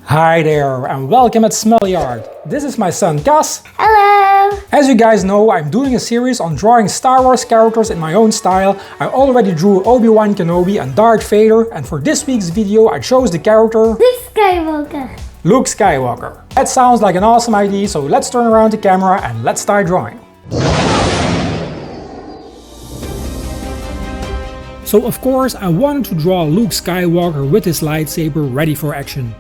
Hi there and welcome at Smully Art. This is my son Gus. Hello! As you guys know, I'm doing a series on drawing Star Wars characters in my own style. I already drew Obi-Wan Kenobi and Darth Vader, and for this week's video I chose the character Luke Skywalker. Luke Skywalker. That sounds like an awesome idea, so let's turn around the camera and let's start drawing. So of course I wanted to draw Luke Skywalker with his lightsaber ready for action.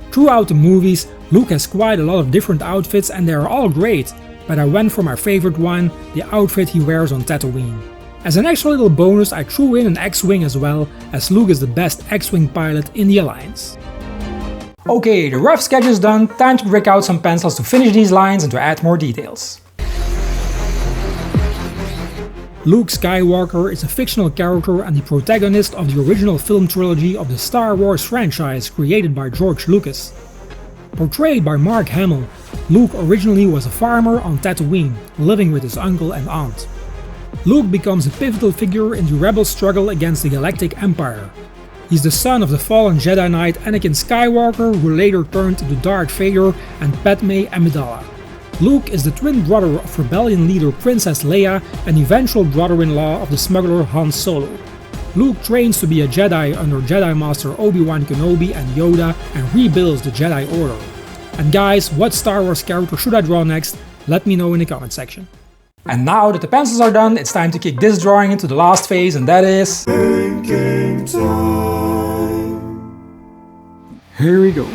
Throughout the movies, Luke has quite a lot of different outfits and they are all great, but I went for my favorite one, the outfit he wears on Tatooine. As an extra little bonus I threw in an X-Wing as well, as Luke is the best X-Wing pilot in the Alliance. Okay, the rough sketch is done, time to break out some pencils to finish these lines and to add more details. Luke Skywalker is a fictional character and the protagonist of the original film trilogy of the Star Wars franchise created by George Lucas. Portrayed by Mark Hamill, Luke originally was a farmer on Tatooine, living with his uncle and aunt. Luke becomes a pivotal figure in the rebel struggle against the Galactic Empire. He's the son of the fallen Jedi Knight Anakin Skywalker, who later turned into Darth Vader and Padmé Amidala. Luke is the twin brother of rebellion leader Princess Leia and eventual brother-in-law of the smuggler Han Solo. Luke trains to be a Jedi under Jedi Master Obi-Wan Kenobi and Yoda and rebuilds the Jedi Order. And guys, what Star Wars character should I draw next? Let me know in the comment section. And now that the pencils are done, it's time to kick this drawing into the last phase, and that is... thinking time. Here we go.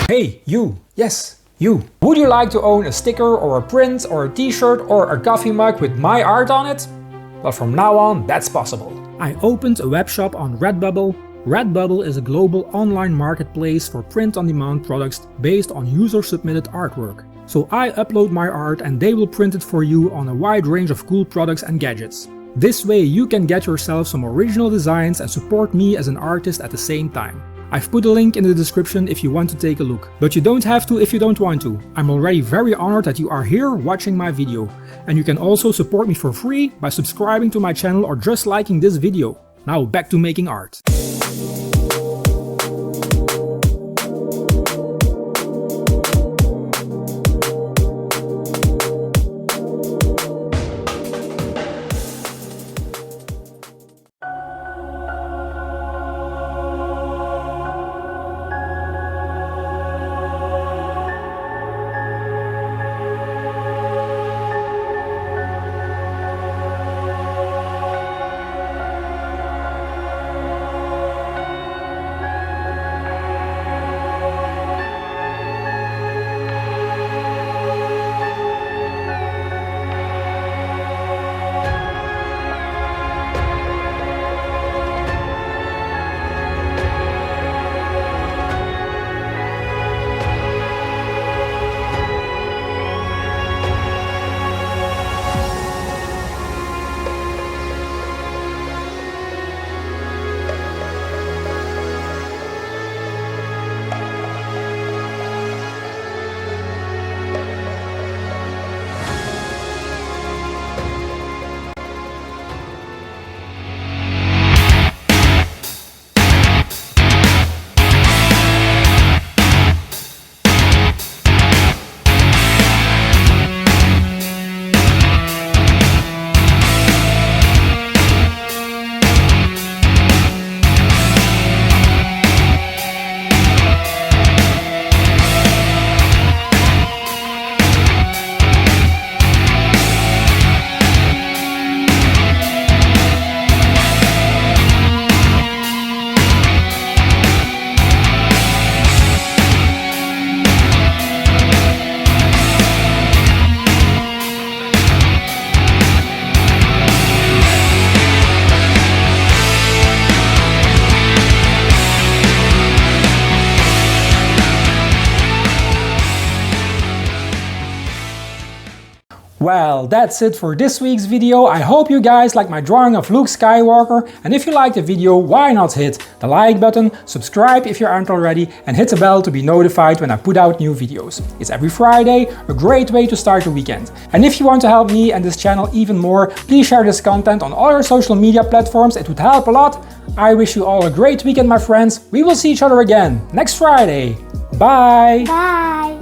Hey, you! Yes, you! Would you like to own a sticker or a print or a t-shirt or a coffee mug with my art on it? Well, from now on, that's possible. I opened a webshop on Redbubble. Redbubble is a global online marketplace for print-on-demand products based on user-submitted artwork. So I upload my art and they will print it for you on a wide range of cool products and gadgets. This way you can get yourself some original designs and support me as an artist at the same time. I've put a link in the description if you want to take a look, but you don't have to if you don't want to. I'm already very honored that you are here watching my video. And you can also support me for free by subscribing to my channel or just liking this video. Now back to making art. Well, that's it for this week's video. I hope you guys like my drawing of Luke Skywalker, and if you liked the video, why not hit the like button, subscribe if you aren't already, and hit the bell to be notified when I put out new videos. It's every Friday, a great way to start the weekend. And if you want to help me and this channel even more, please share this content on all your social media platforms, it would help a lot. I wish you all a great weekend, my friends. We will see each other again next Friday. Bye! Bye!